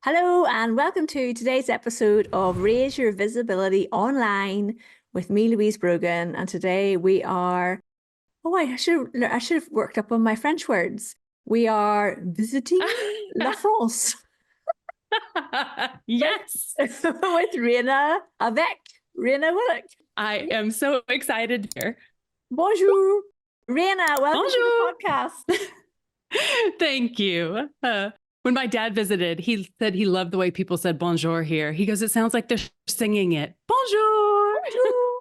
Hello and welcome to today's episode of Raise Your Visibility Online with me, Louise Brogan. And today we are, I should have worked up on my French words. We are visiting La France. Yes. with Raina Raina Willick. I am so excited here. Bonjour. Raina, welcome to the podcast. Thank you. When my dad visited, he said he loved the way people said bonjour here. He goes, it sounds like they're singing it. Bonjour.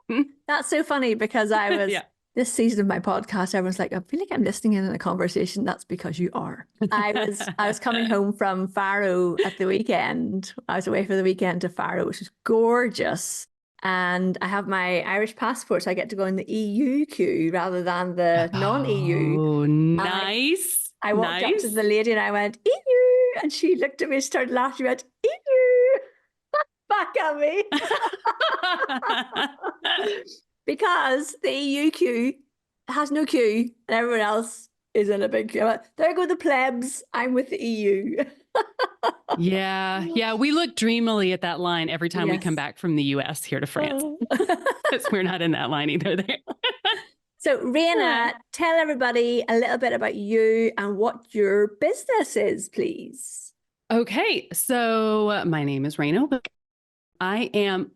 Bonjour. That's so funny because I was, this season of my podcast, everyone's like, I feel like I'm listening in on a conversation. That's because you are. I was coming home from Faro at the weekend. I was away for the weekend to Faro, which was gorgeous. And I have my Irish passport, so I get to go in the EU queue rather than the non-EU. Oh, nice. I walked up to the lady and I went, EU. And she looked at me and started laughing. She went, EU. Back at me. Because the EU queue has no queue and everyone else is in a big queue. There go the plebs. I'm with the EU. Yeah. We look dreamily at that line every time we come back from the US here to France. Because we're not in that line either there. So Raina, tell everybody a little bit about you and what your business is, please. Okay. So my name is Raina. I am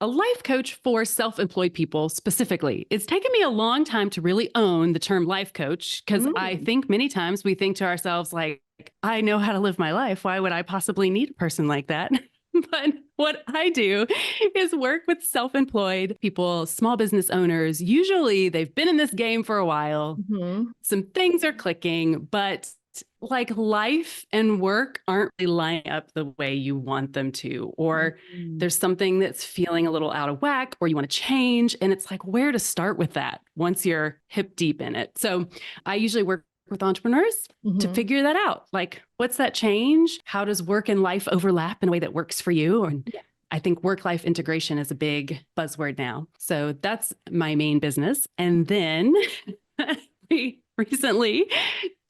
a life coach for self-employed people specifically. It's taken me a long time to really own the term life coach because I think many times we think to ourselves like, I know how to live my life. Why would I possibly need a person like that? But what I do is work with self-employed people, small business owners. Usually they've been in this game for a while. Some things are clicking, but like life and work aren't really lining up the way you want them to, or there's something that's feeling a little out of whack, or you want to change. And it's like, where to start with that once you're hip deep in it. So I usually work with entrepreneurs to figure that out. Like, what's that change? How does work and life overlap in a way that works for you? And I think work-life integration is a big buzzword now. So that's my main business. And then we recently,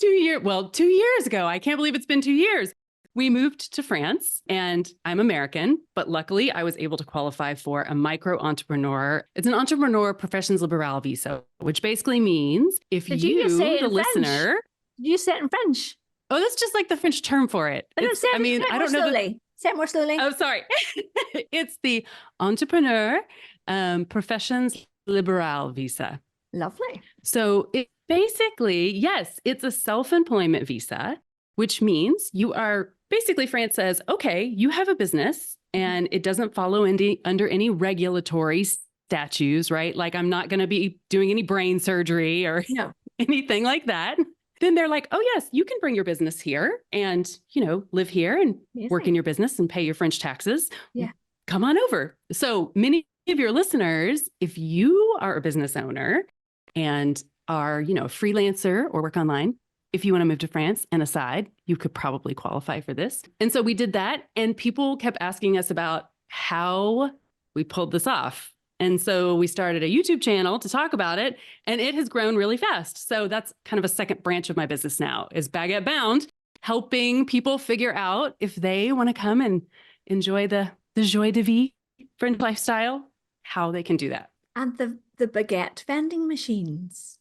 2 years ago, I can't believe it's been 2 years. We moved to France and I'm American, but luckily I was able to qualify for a micro entrepreneur. It's an entrepreneur professions libérale visa, which basically means if Did you, the listener, you say it in French. Oh, that's just like the French term for it. I don't know. Say it more slowly. Oh, sorry. It's the entrepreneur professions libérale visa. Lovely. So it basically, yes, it's a self-employment visa, which means you are basically, France says, okay, you have a business and it doesn't follow under any regulatory statutes, right? Like I'm not going to be doing any brain surgery or anything like that. Then they're like, oh, yes, you can bring your business here and, live here and work in your business and pay your French taxes. Yeah. Come on over. So many of your listeners, if you are a business owner and are, a freelancer or work online, if you want to move to France and aside, you could probably qualify for this. And so we did that. And people kept asking us about how we pulled this off. And so we started a YouTube channel to talk about it, and it has grown really fast. So that's kind of a second branch of my business now is Baguette Bound, helping people figure out if they want to come and enjoy the joie de vie French lifestyle, how they can do that. And the baguette vending machines.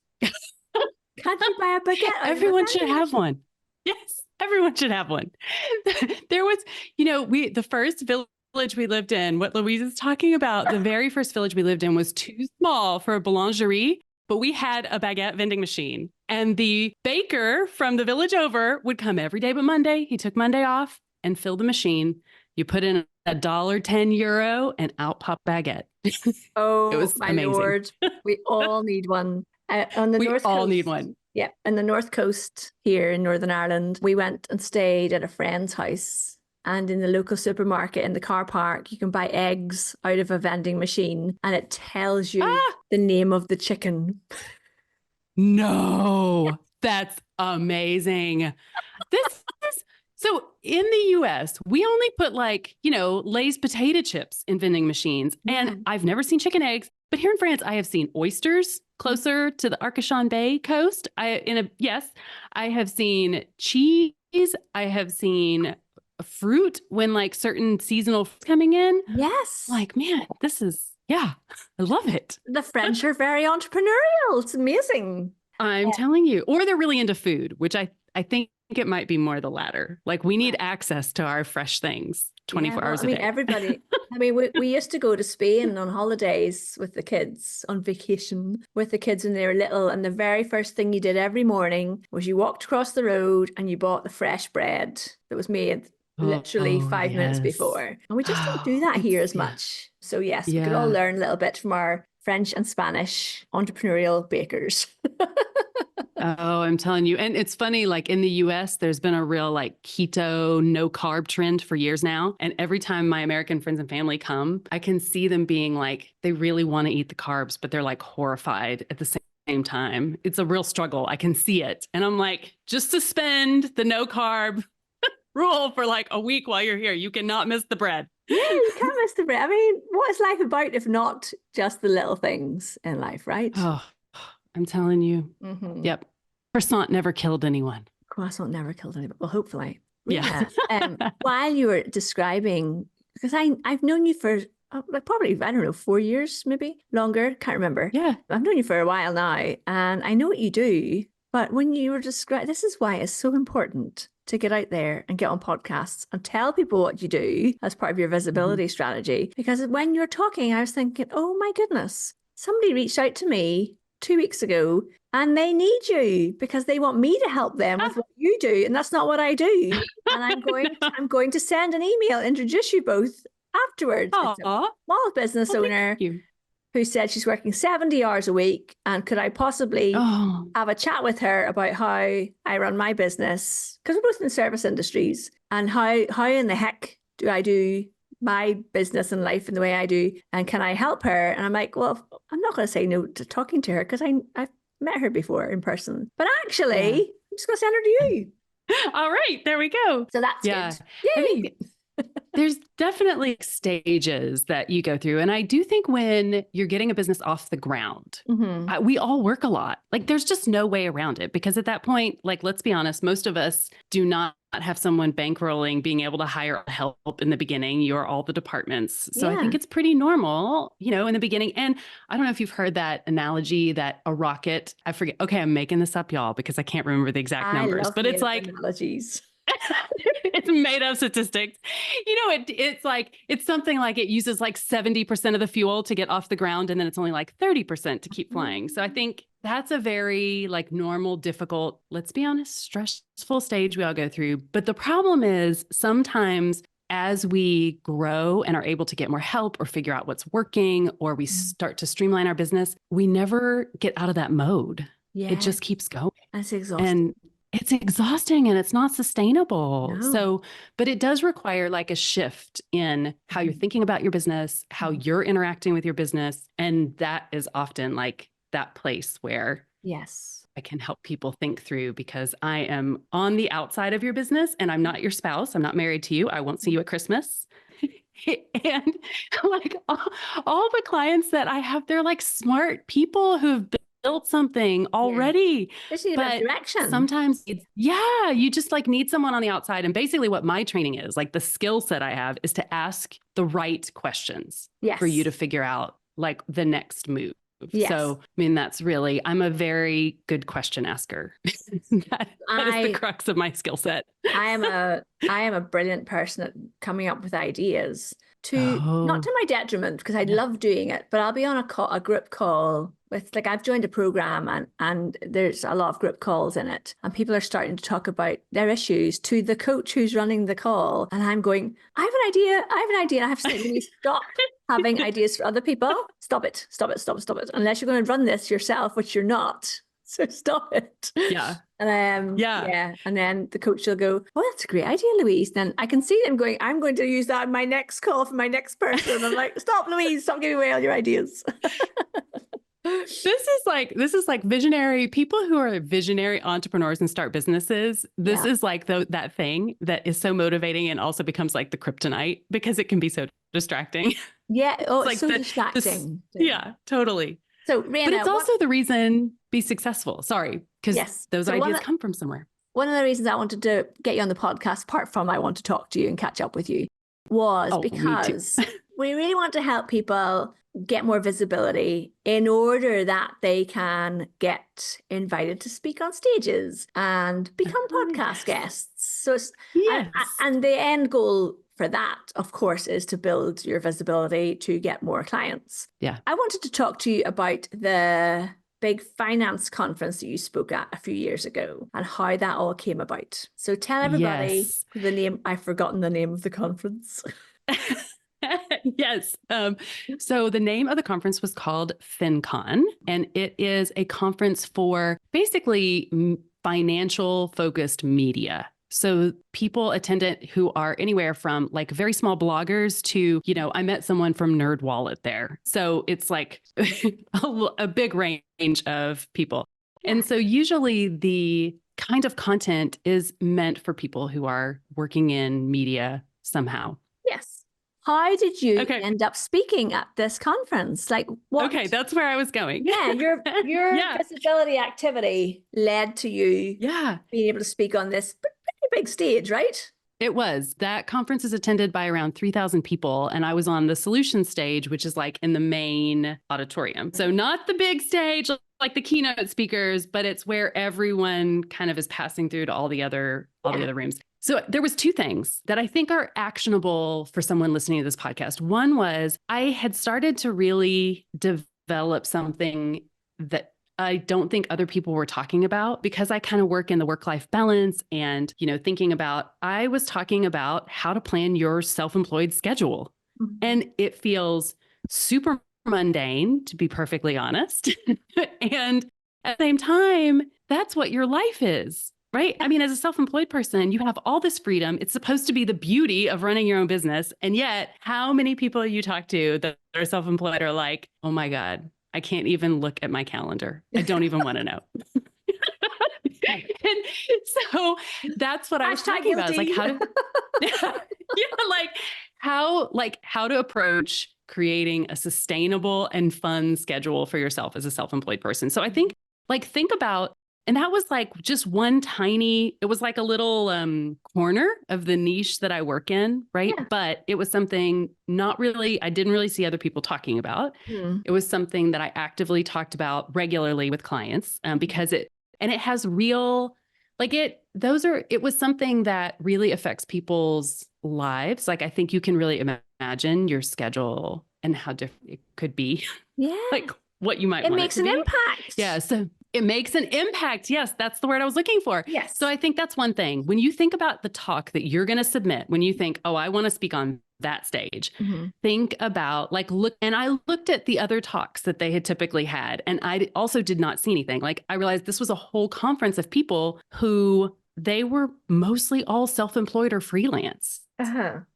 Can't you buy a baguette? Everyone should have one. Yes, everyone should have one. There was, the first village we lived in, what Louise is talking about, the very first village we lived in was too small for a boulangerie, but we had a baguette vending machine. And the baker from the village over would come every day but Monday. He took Monday off and filled the machine. You put in €1.10 and out pop baguette. Oh, it was my amazing. Lord. We all need one. On the North all Coast, need one. Yeah. On the North Coast here in Northern Ireland, we went and stayed at a friend's house. And in the local supermarket in the car park, you can buy eggs out of a vending machine and it tells you the name of the chicken. No, that's amazing. So in the US, we only put Lay's potato chips in vending machines. And I've never seen chicken eggs. But here in France, I have seen oysters closer to the Arcachon Bay coast. I have seen cheese. I have seen fruit when like certain seasonal fruit's coming in. Yes. Like, man, I love it. The French are very entrepreneurial. It's amazing. I'm telling you. Or they're really into food, which I think it might be more the latter. Like we need access to our fresh things 24 hours a day. Everybody. We used to go to Spain on holidays with the kids, on vacation with the kids when they were little. And the very first thing you did every morning was you walked across the road and you bought the fresh bread that was made literally 5 minutes before. And we just don't do that here as much. So yes, we could all learn a little bit from our French and Spanish entrepreneurial bakers. Oh, I'm telling you. And it's funny, like in the US, there's been a real like keto, no carb trend for years now. And every time my American friends and family come, I can see them being like, they really want to eat the carbs, but they're like horrified at the same time. It's a real struggle. I can see it. And I'm like, just suspend the no carb rule for like a week while you're here. You cannot miss the bread. Yeah, you can't miss the bread. I mean, what is life about if not just the little things in life, right? Oh, I'm telling you. Mm-hmm. Yep. Croissant never killed anyone. Croissant never killed anyone. Well, hopefully. Yeah. While you were describing, because I've known you for like probably, I don't know, 4 years, maybe longer. Can't remember. Yeah. I've known you for a while now and I know what you do. But when you were describing, this is why it's so important to get out there and get on podcasts and tell people what you do as part of your visibility strategy. Because when you're talking, I was thinking, oh my goodness, somebody reached out to me 2 weeks ago and they need you because they want me to help them with what you do. And that's not what I do. And I'm going to send an email, introduce you both afterwards. It's a small business owner who said she's working 70 hours a week. And could I possibly have a chat with her about how I run my business? Because we're both in service industries. And how in the heck do I do my business and life in the way I do? And can I help her? And I'm like, well, I'm not going to say no to talking to her because I've met her before in person. But actually, I'm just going to send her to you. All right, there we go. So that's good. Yay! There's definitely stages that you go through. And I do think when you're getting a business off the ground, we all work a lot. Like there's just no way around it because at that point, like, let's be honest, most of us do not have someone bankrolling, being able to hire help in the beginning. You're all the departments. So I think it's pretty normal, in the beginning. And I don't know if you've heard that analogy that a rocket, I forget. Okay, I'm making this up, y'all, because I can't remember the exact numbers, but it's like analogies. It's made up statistics. It's something like it uses like 70% of the fuel to get off the ground. And then it's only like 30% to keep flying. So I think that's a very like normal, difficult, let's be honest, stressful stage we all go through. But the problem is sometimes as we grow and are able to get more help or figure out what's working, or we start to streamline our business, we never get out of that mode. Yeah. It just keeps going. That's exhausting. And it's exhausting and it's not sustainable. No. So, but it does require like a shift in how you're thinking about your business, how you're interacting with your business. And that is often like that place where I can help people think through, because I am on the outside of your business and I'm not your spouse. I'm not married to you. I won't see you at Christmas. And like all the clients that I have, they're like smart people who've built something already. Just need a direction. Sometimes you just like need someone on the outside. And basically what my training is, like the skill set I have, is to ask the right questions for you to figure out like the next move. Yes. So, I mean, I'm a very good question asker. that is the crux of my skill set. I am a brilliant person at coming up with ideas not to my detriment, because I love doing it, but I'll be on a group call with, like, I've joined a program and there's a lot of group calls in it, and people are starting to talk about their issues to the coach who's running the call. And I'm going, I have an idea. I have to say, stop having ideas for other people. Stop it. Unless you're going to run this yourself, which you're not. So stop it. Yeah. And And then the coach will go, oh, that's a great idea, Louise. Then I can see them going, I'm going to use that in my next call for my next person. And I'm like, stop, Louise, stop giving away all your ideas. This is like visionary people who are visionary entrepreneurs and start businesses. This is like that thing that is so motivating and also becomes like the kryptonite, because it can be so distracting. Yeah. Oh, it's like so distracting. Yeah, totally. So, Raina, but it's also the reason be successful. Sorry, because those ideas come from somewhere. one of the reasons I wanted to get you on the podcast, apart from I want to talk to you and catch up with you, was because we really want to help people get more visibility in order that they can get invited to speak on stages and become podcast guests. So it's, and the end goal for that, of course, is to build your visibility to get more clients. Yeah. I wanted to talk to you about the big finance conference that you spoke at a few years ago and how that all came about. So tell everybody the name. I've forgotten the name of the conference. Yes. So the name of the conference was called FinCon, and it is a conference for basically financial focused media. So people attended who are anywhere from like very small bloggers to, you know, I met someone from NerdWallet there. So it's like a big range of people. And so usually the kind of content is meant for people who are working in media somehow. Yes. How did you end up speaking at this conference? Like what? Okay, that's where I was going. Yeah, your visibility activity led to you being able to speak on this pretty big stage, right? It was. That conference is attended by around 3,000 people. And I was on the solution stage, which is like in the main auditorium. So not the big stage like the keynote speakers, but it's where everyone kind of is passing through to all the other rooms. So there was two things that I think are actionable for someone listening to this podcast. One was I had started to really develop something that I don't think other people were talking about because I kind of work in the work-life balance and, you know, I was talking about how to plan your self-employed schedule. Mm-hmm. And it feels super mundane, to be perfectly honest. And at the same time, that's what your life is. Right? I mean, as a self-employed person, you have all this freedom. It's supposed to be the beauty of running your own business. And yet, how many people you talk to that are self-employed are like, oh my God, I can't even look at my calendar. I don't even want to know. And so that's what I was talking about. It's like how to approach creating a sustainable and fun schedule for yourself as a self-employed person. So I think about, and that was like just it was like a little corner of the niche that I work in, right? Yeah. But it was something I didn't really see other people talking about. It was something that I actively talked about regularly with clients because it has real, it was something that really affects people's lives. Like I think you can really imagine your schedule and how different it could be. Yeah. Like what you might want it makes an impact. Yeah. So it makes an impact. Yes, that's the word I was looking for. Yes. So I think that's one thing. When you think about the talk that you're going to submit, when you think, oh, I want to speak on that stage, think about and I looked at the other talks that they had typically had, and I also did not see anything. Like I realized this was a whole conference of people who they were mostly all self-employed or freelance.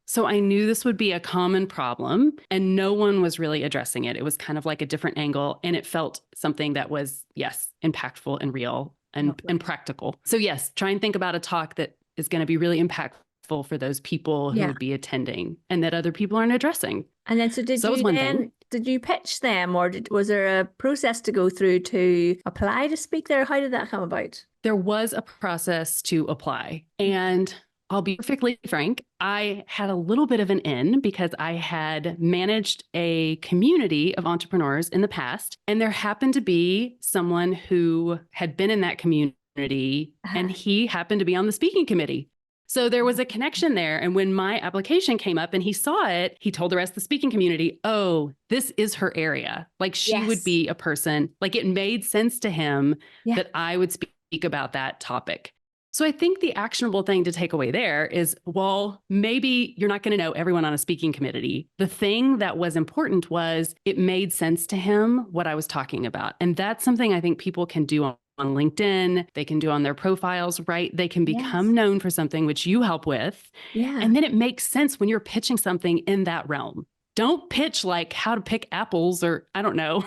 So I knew this would be a common problem and no one was really addressing it. It was kind of like a different angle and it felt something that was, yes, impactful and real and practical. So yes, try and think about a talk that is going to be really impactful for those people who would be attending and that other people aren't addressing. And then, did you pitch them or was there a process to go through to apply to speak there? How did that come about? There was a process to apply, and I'll be perfectly frank, I had a little bit of an in because I had managed a community of entrepreneurs in the past, and there happened to be someone who had been in that community, and he happened to be on the speaking committee. So there was a connection there. And when my application came up and he saw it, he told the rest of the speaking community, oh, this is her area. Like she would be a person, like it made sense to him that I would speak about that topic. So I think the actionable thing to take away there is, well, maybe you're not going to know everyone on a speaking committee. The thing that was important was it made sense to him what I was talking about. And that's something I think people can do on LinkedIn. They can do on their profiles, right? They can become known for something which you help with. Yeah. And then it makes sense when you're pitching something in that realm. Don't pitch like how to pick apples or I don't know.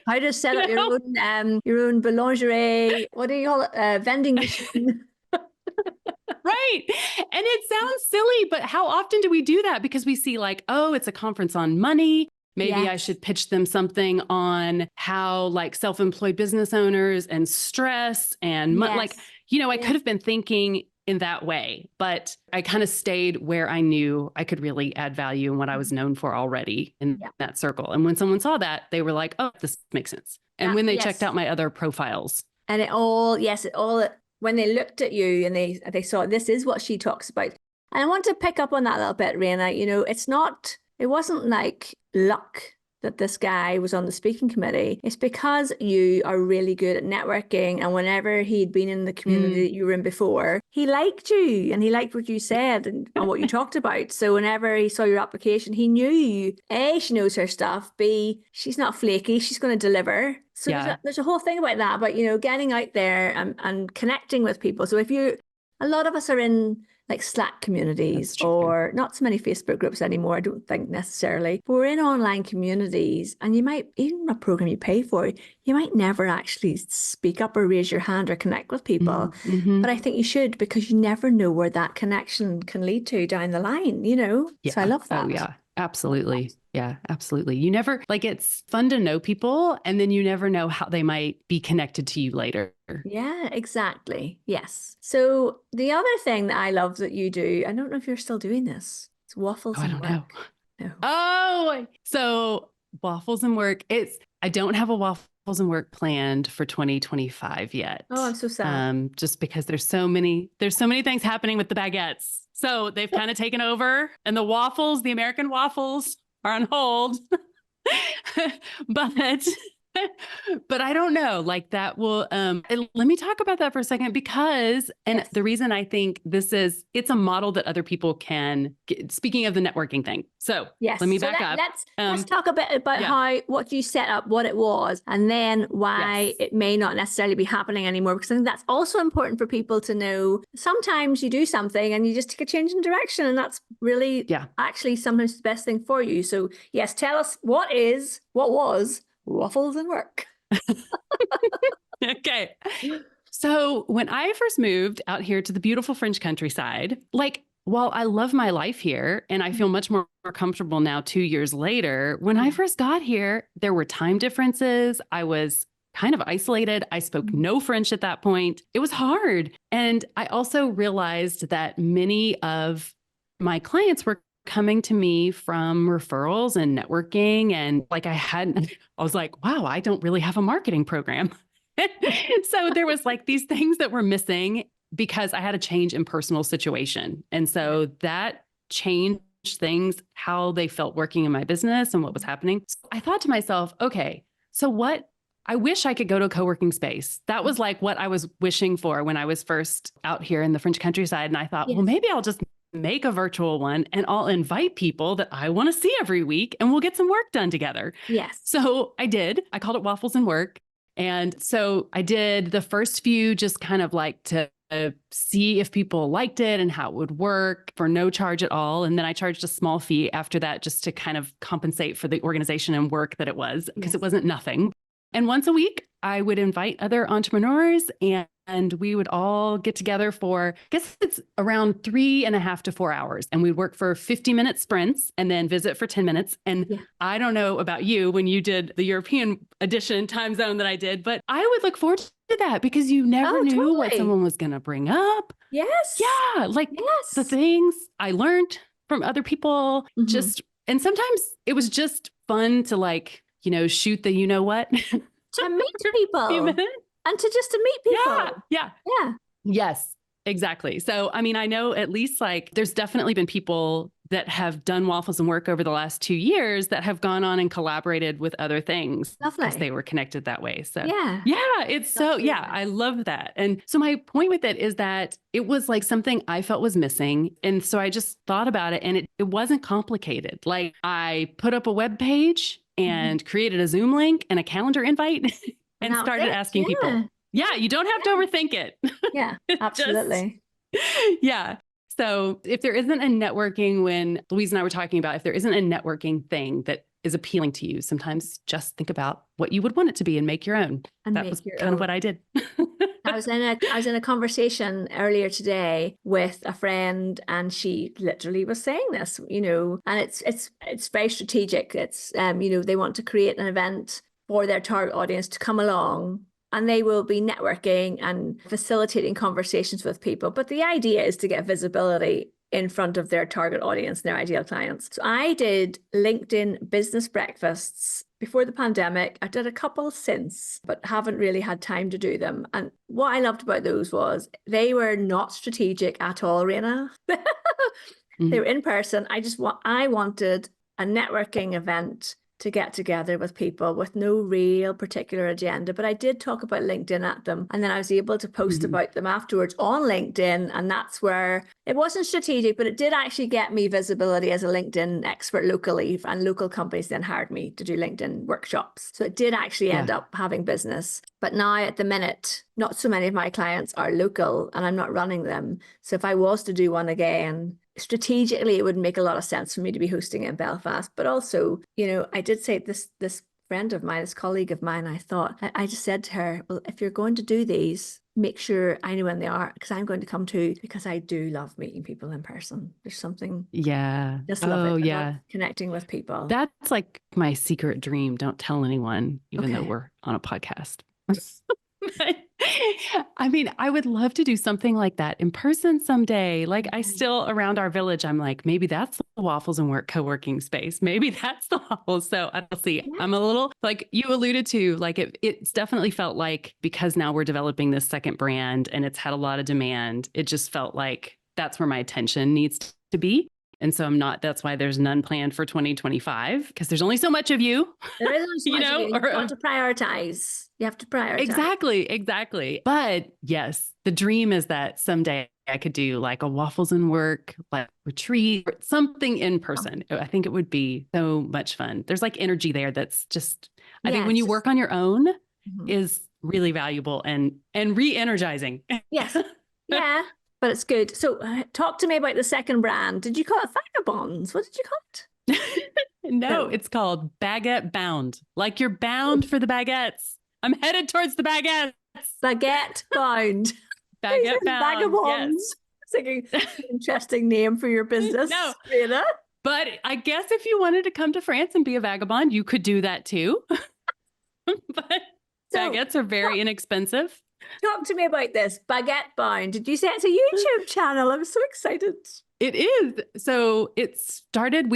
How to set up your own boulangerie. What do you call it? Vending machine. Right. And it sounds silly, but how often do we do that? Because we see like, oh, it's a conference on money. Maybe I should pitch them something on how like self-employed business owners and stress and like, I could have been thinking in that way, but I kind of stayed where I knew I could really add value and what I was known for already in that circle. And when someone saw that, they were like, oh, this makes sense. And when they checked out my other profiles. And when they looked at you and they saw this is what she talks about. And I want to pick up on that a little bit, Raina. It wasn't like luck that this guy was on the speaking committee. It's because you are really good at networking. And whenever he'd been in the community that you were in before, he liked you and he liked what you said and what you talked about. So whenever he saw your application, he knew, A, she knows her stuff. B, she's not flaky. She's going to deliver. So there's a whole thing about that, but, getting out there and connecting with people. So a lot of us are in like Slack communities or not so many Facebook groups anymore, I don't think necessarily. But we're in online communities and you might, even a program you pay for, you might never actually speak up or raise your hand or connect with people. But I think you should, because you never know where that connection can lead to down the line, So I love that. Oh, yeah, absolutely. Yeah, absolutely. You never, it's fun to know people and then you never know how they might be connected to you later. Yeah, exactly. Yes. So the other thing that I love that you do, I don't know if you're still doing this. It's waffles and work. No. Oh, so waffles and work. I don't have a waffles and work planned for 2025 yet. Oh, I'm so sad. Just because there's so many things happening with the baguettes. So they've kind of taken over and the American waffles are on hold. But I don't know, that will, let me talk about that for a second, because, the reason I think it's a model that other people can get, speaking of the networking thing. So let me back up. Let's talk a bit about what you set up, what it was, and then why it may not necessarily be happening anymore, because I think that's also important for people to know. Sometimes you do something and you just take a change in direction, and that's really actually sometimes the best thing for you. So yes, tell us what was waffles and work. Okay. So when I first moved out here to the beautiful French countryside, while I love my life here and I feel much more comfortable now 2 years later, when I first got here, there were time differences. I was kind of isolated. I spoke no French at that point. It was hard. And I also realized that many of my clients were coming to me from referrals and networking. And I was like, wow, I don't really have a marketing program. So there was these things that were missing because I had a change in personal situation. And so that changed things, how they felt working in my business and what was happening. So I thought to myself, okay, so I wish I could go to a co-working space. That was what I was wishing for when I was first out here in the French countryside. And I thought, well, maybe I'll just make a virtual one and I'll invite people that I want to see every week and we'll get some work done together. Yes. So I did. I called it Waffles and Work. And so I did the first few just kind of to see if people liked it and how it would work for no charge at all. And then I charged a small fee after that just to kind of compensate for the organization and work that it was, because it wasn't nothing. And once a week, I would invite other entrepreneurs and we would all get together for, I guess it's around 3.5 to 4 hours. And we'd work for 50-minute sprints and then visit for 10 minutes. And I don't know about you when you did the European edition time zone that I did, but I would look forward to that because you never knew what someone was going to bring up. Yes. Yeah. The things I learned from other people and sometimes it was just fun to shoot the, what? To meet people. And to meet people. Yeah. Yes, exactly. So, I know at least there's definitely been people that have done Waffles and Work over the last 2 years that have gone on and collaborated with other things. Lovely. Because they were connected that way. So it's I love that. And so my point with it is that it was something I felt was missing. And so I just thought about it and it wasn't complicated. I put up a web page and created a Zoom link and a calendar invite and started asking people. Yeah, you don't have to overthink it. Yeah, absolutely. So if there isn't a networking, when Louise and I were talking about, if there isn't a networking thing that is appealing to you, sometimes just think about what you would want it to be and make your own. And that was kind of what I did. I was in a conversation earlier today with a friend, and she literally was saying this, and it's very strategic. It's they want to create an event for their target audience to come along and they will be networking and facilitating conversations with people. But the idea is to get visibility in front of their target audience, their ideal clients. So I did LinkedIn business breakfasts before the pandemic. I did a couple since, but haven't really had time to do them. And what I loved about those was they were not strategic at all, Raina. They were in person. I wanted a networking event to get together with people with no real particular agenda. But I did talk about LinkedIn at them. And then I was able to post about them afterwards on LinkedIn. And that's where it wasn't strategic, but it did actually get me visibility as a LinkedIn expert locally. And local companies then hired me to do LinkedIn workshops. So it did actually end up having business. But now at the minute, not so many of my clients are local and I'm not running them. So if I was to do one again, strategically, it would make a lot of sense for me to be hosting it in Belfast. But also, I did say this friend of mine, this colleague of mine, I just said to her, well, if you're going to do these, make sure I know when they are, because I'm going to come too, because I do love meeting people in person. There's something. Yeah. Just love it. I love connecting with people. That's like my secret dream. Don't tell anyone, even though we're on a podcast. I mean, I would love to do something like that in person someday. Like I still around our village, I'm like, maybe that's the Waffles and Work co-working space. Maybe that's the Waffles. So I'll see. I'm a little like you alluded to, like it's definitely felt like because now we're developing this second brand and it's had a lot of demand. It just felt like that's where my attention needs to be. And so that's why there's none planned for 2025 because there's only so much of you. There isn't so much of you. You've got to prioritize. You have to prioritize. Exactly. But yes, the dream is that someday I could do like a Waffles and Work, like retreat, or something in person. I think it would be so much fun. There's like energy there that's just, I think when you work on your own is really valuable and re-energizing. Yes. Yeah. But it's good. So talk to me about the second brand. Did you call it Vagabonds? What did you call it? No, it's called Baguette Bound. Like you're bound for the baguettes. I'm headed towards the baguettes. Baguette Bound. Baguette Bound. Vagabonds. Yes. It's like an interesting name for your business. No. Raina. But I guess if you wanted to come to France and be a vagabond, you could do that too. But baguettes are very inexpensive. Talk to me about this Baguette Bound. Did you say it's a YouTube channel? I'm so excited. It is. So it started,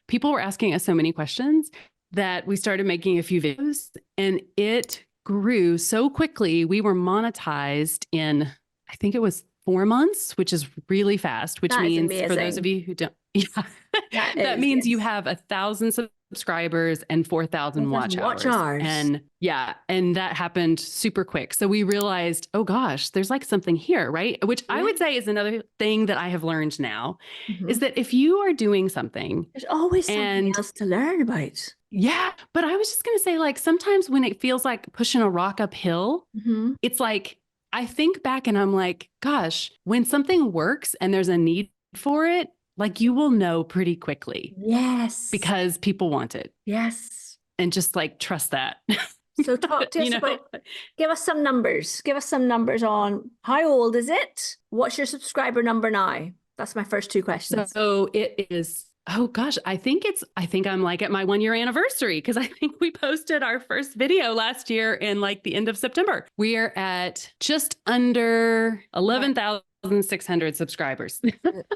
people were asking us so many questions that we started making a few videos and it grew so quickly. We were monetized in, I think it was 4 months, which is really fast, which means for those of you who don't, that means you have 1,000 subscribers and 4,000 watch hours. And that happened super quick. So we realized, oh gosh, there's like something here, right? Which I would say is another thing that I have learned now is that if you are doing something, there's always something else to learn about. Yeah. But I was just going to say, like, sometimes when it feels like pushing a rock uphill, it's like, I think back and I'm like, gosh, when something works and there's a need for it, like you will know pretty quickly. Yes. Because people want it. Yes. And just like trust that. So talk to us about, give us some numbers. Give us some numbers on how old is it? What's your subscriber number now? That's my first two questions. So it is, oh gosh, I think I'm like at my 1-year anniversary because I think we posted our first video last year in like the end of September. We are at just under 11,600 subscribers.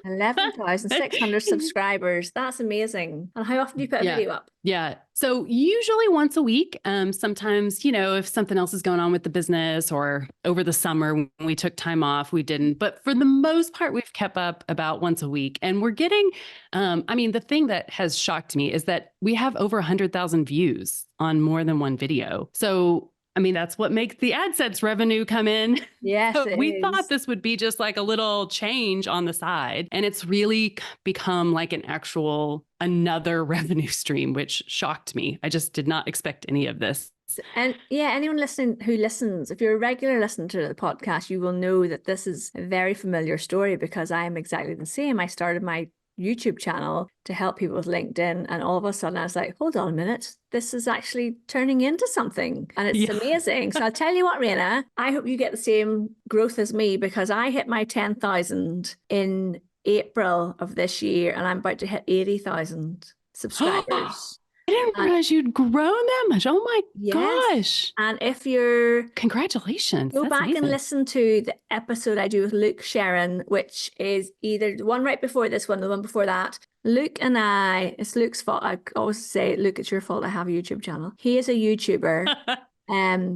11,600 subscribers. That's amazing. And how often do you put a video up? Yeah. So usually once a week. Sometimes, if something else is going on with the business or over the summer when we took time off, we didn't. But for the most part, we've kept up about once a week. And we're getting, the thing that has shocked me is that we have over 100,000 views on more than one video. So that's what makes the AdSense revenue come in. Yes, so we thought this would be just like a little change on the side. And it's really become like another revenue stream, which shocked me. I just did not expect any of this. And anyone who listens, if you're a regular listener to the podcast, you will know that this is a very familiar story because I am exactly the same. I started my YouTube channel to help people with LinkedIn. And all of a sudden I was like, hold on a minute, this is actually turning into something. And it's amazing. So I'll tell you what, Raina, I hope you get the same growth as me because I hit my 10,000 in April of this year and I'm about to hit 80,000 subscribers. didn't realize you'd grown that much. Oh my gosh. And if you're... Congratulations. Go That's back amazing. and listen to the episode I do with Luke Sharon, which is either the one right before this one, the one before that. Luke and I, it's Luke's fault. I always say, Luke, it's your fault I have a YouTube channel. He is a YouTuber.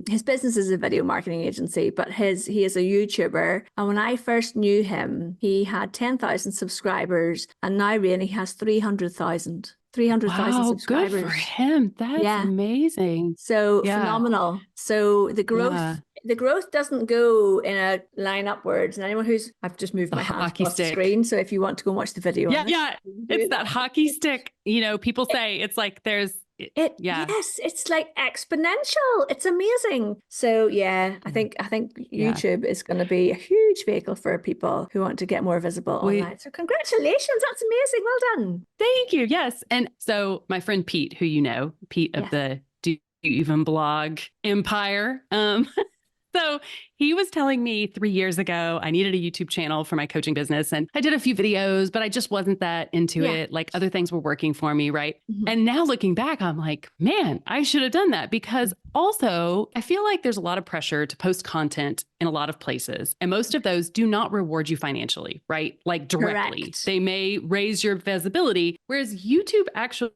His business is a video marketing agency, but he is a YouTuber. And when I first knew him, he had 10,000 subscribers, and now Raina, he has 300,000 subscribers. Good for him. That's amazing. So phenomenal. So the growth doesn't go in a line upwards. And anyone I've just moved my hand across the screen. So if you want to go and watch the video. It's that hockey stick. You know, people say it's like yes, it's like exponential. It's amazing. So I think YouTube is going to be a huge vehicle for people who want to get more visible online. So congratulations, that's amazing. Well done. Thank you. Yes. And so my friend Pete, who you know, Pete of the Do You Even Blog Empire, so he was telling me 3 years ago, I needed a YouTube channel for my coaching business. And I did a few videos, but I just wasn't that into it. Like other things were working for me. Right. And now looking back, I'm like, man, I should have done that, because also I feel like there's a lot of pressure to post content in a lot of places. And most of those do not reward you financially, right? Like directly. Correct. They may raise your visibility, whereas YouTube actually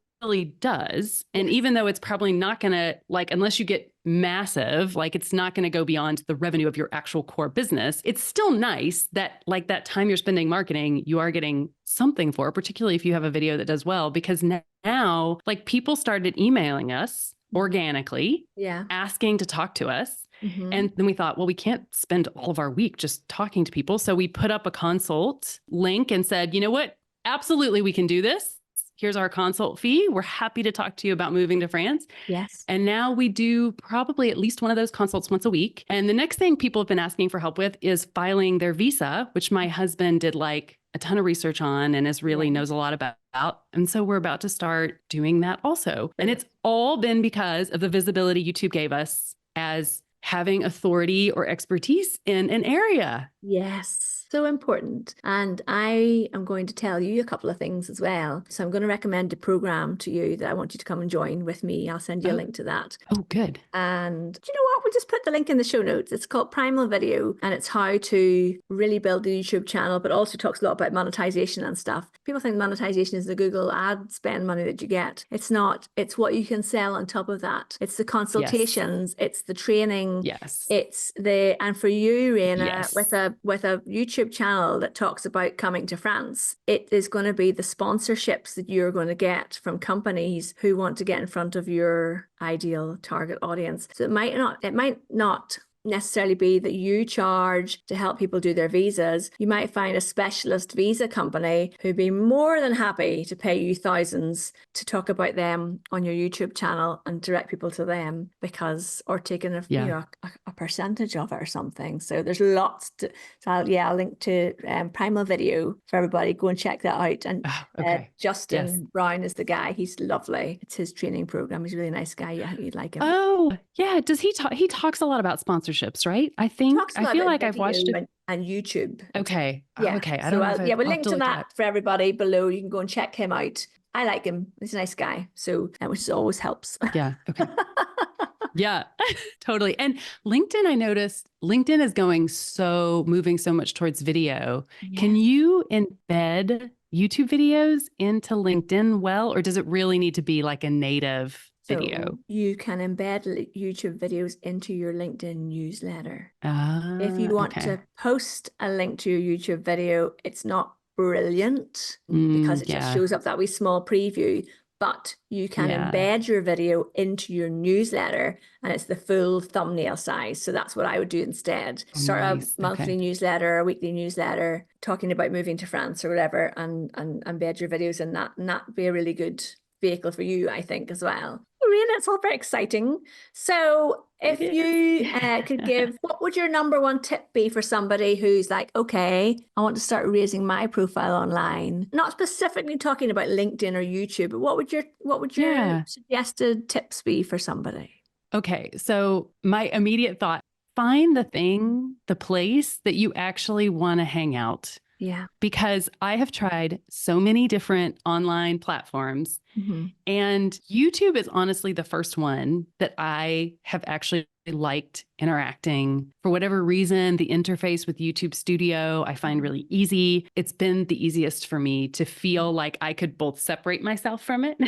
does. And even though it's probably not going to, like, unless you get massive, like it's not going to go beyond the revenue of your actual core business, it's still nice that like that time you're spending marketing, you are getting something for, particularly if you have a video that does well, because now like people started emailing us organically, asking to talk to us. And then we thought, well, we can't spend all of our week just talking to people. So we put up a consult link and said, you know what? Absolutely, we can do this. Here's our consult fee. We're happy to talk to you about moving to France. Yes. And now we do probably at least one of those consults once a week. And the next thing people have been asking for help with is filing their visa, which my husband did like a ton of research on and knows a lot about. And so we're about to start doing that also. And it's all been because of the visibility YouTube gave us as having authority or expertise in an area. Yes. So important. And I am going to tell you a couple of things as well. So I'm going to recommend a program to you that I want you to come and join with me. I'll send you a link to that. Oh, good. And do you know what? We'll just put the link in the show notes. It's called Primal Video, and it's how to really build a YouTube channel, but also talks a lot about monetization and stuff. People think monetization is the Google ad spend money that you get. It's not. It's what you can sell on top of that. It's the consultations. It's the training. Yes. And for you, Raina, with a YouTube channel that talks about coming to France, it is going to be the sponsorships that you're going to get from companies who want to get in front of your ideal target audience. So it might not necessarily be that you charge to help people do their visas. You might find a specialist visa company who'd be more than happy to pay you thousands to talk about them on your YouTube channel and direct people to them, or taking a percentage of it or something. So there's lots to, I'll link to Primal Video for everybody. Go and check that out. And Justin Brown is the guy. He's lovely. It's his training program. He's a really nice guy. Yeah, you'd like him. Oh, yeah. Does he talk? He talks a lot about sponsorships, right? I feel like I've watched it on YouTube. Okay. Yeah. Okay. I don't know. We'll link to that for everybody below. You can go and check him out. I like him. He's a nice guy. So, which always helps. Yeah. Okay. Yeah, totally. And LinkedIn, I noticed LinkedIn is moving so much towards video. Yeah. Can you embed YouTube videos into LinkedIn or does it really need to be like a native video? So you can embed YouTube videos into your LinkedIn newsletter. If you want to post a link to your YouTube video, it's not brilliant because it just shows up that wee small preview, but you can embed your video into your newsletter and it's the full thumbnail size. So that's what I would do instead. Start a monthly newsletter, a weekly newsletter, talking about moving to France or whatever, and embed your videos in that. And that'd be a really good vehicle for you, I think, as well. Raina, it's all very exciting. So if you could give, what would your number one tip be for somebody who's like, okay, I want to start raising my profile online? Not specifically talking about LinkedIn or YouTube, but what would your suggested tips be for somebody? Okay, so my immediate thought, find the place that you actually want to hang out Yeah. Because I have tried so many different online platforms, and YouTube is honestly the first one that I have actually liked interacting. For whatever reason, the interface with YouTube Studio I find really easy. It's been the easiest for me to feel like I could both separate myself from it,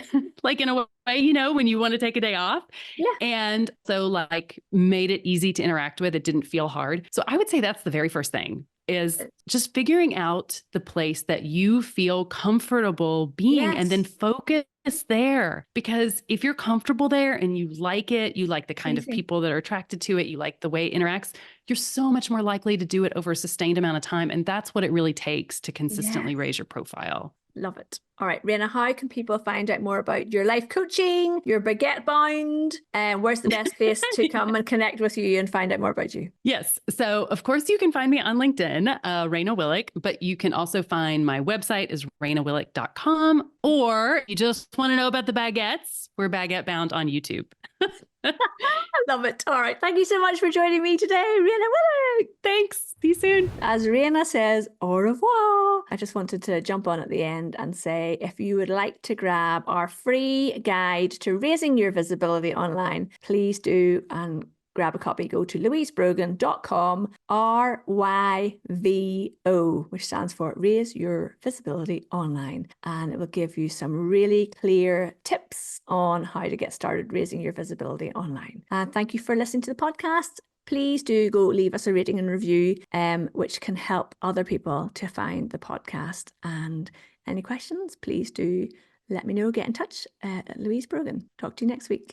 like in a way, you know, when you want to take a day off. Yeah. And so like made it easy to interact with. It didn't feel hard. So I would say that's the very first thing, is just figuring out the place that you feel comfortable being, and then focus there. Because if you're comfortable there and you like it, you like the kind of people that are attracted to it, you like the way it interacts, you're so much more likely to do it over a sustained amount of time. And that's what it really takes to consistently raise your profile. Love it. All right, Raina, how can people find out more about your life coaching, your Baguette bound, and where's the best place to come and connect with you and find out more about you? Yes. So, of course, you can find me on LinkedIn, Raina Willick, but you can also find my website is rainawillick.com, or you just want to know about the baguettes, we're Baguette Bound on YouTube. I love it. All right. Thank you so much for joining me today, Raina Willick. Thanks. See you soon. As Raina says, au revoir. I just wanted to jump on at the end and say, if you would like to grab our free guide to raising your visibility online, please do and grab a copy. Go to louisebrogan.com, RYVO, which stands for Raise Your Visibility Online. And it will give you some really clear tips on how to get started raising your visibility online. And thank you for listening to the podcast. Please do go leave us a rating and review, which can help other people to find the podcast. And any questions, please do let me know. Get in touch. Louise Brogan. Talk to you next week.